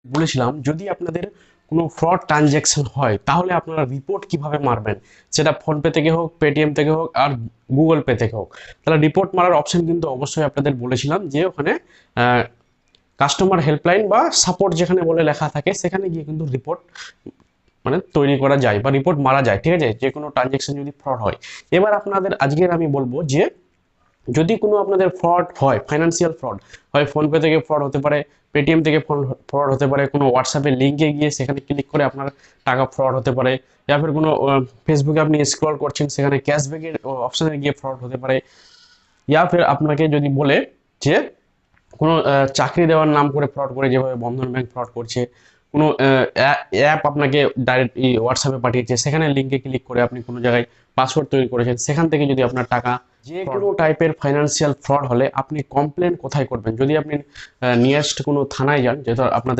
বলেছিলাম যদি আপনাদের কোনো ফ্রড ট্রানজ্যাকশন হয় তাহলে আপনারা রিপোর্ট কিভাবে মারবেন, সেটা ফোনপে থেকে হোক, পেটিএম থেকে হোক, আর গুগল পে থেকে হোক। তাহলে রিপোর্ট মারার অপশন কিন্তু অবশ্যই আপনাদের বলেছিলাম যে ওখানে কাস্টমার হেল্পলাইন বা সাপোর্ট যেখানে বলে লেখা থাকে সেখানে গিয়ে কিন্তু রিপোর্ট মানে তৈরি করা যায় বা রিপোর্ট মারা যায়, ঠিক আছে, যে কোনো ট্রানজ্যাকশন যদি ফ্রড হয়। এবার আপনাদের আজকের আমি বলবো যে যদি কোনো আপনাদের ফ্রড হয়, ফাইন্যান্সিয়াল ফ্রড হয়, ফোনপে থেকে ফ্রড হতে পারে, পেটিএম থেকে ফ্রড হতে পারে, কোনো হোয়াটসঅ্যাপের লিঙ্কে গিয়ে সেখানে ক্লিক করে আপনার টাকা ফ্রড হতে পারে, ইয়া ফির কোনো ফেসবুকে আপনি স্ক্রল করছেন সেখানে ক্যাশব্যাকের অপশানে গিয়ে ফ্রড হতে পারে, ইয়া ফির আপনাকে যদি বলে যে কোনো চাকরি দেওয়ার নাম করে ফ্রড করে, যেভাবে বন্ধন ব্যাংক ফ্রড করছে, কোনো অ্যাপ আপনাকে ডাইরেক্ট হোয়াটসঅ্যাপে পাঠিয়েছে, সেখানে লিঙ্কে ক্লিক করে আপনি কোনো জায়গায় পাসওয়ার্ড তৈরি করেছেন, সেখান থেকে যদি আপনার টাকা, যে কোনো টাইপের ফাইন্যান্সিয়াল ফ্রড হলে আপনি কমপ্লেন কোথায় করবেন? যদি আপনি নিয়ারেস্ট কোনো থানায় যান, যেহেতু আপনাদের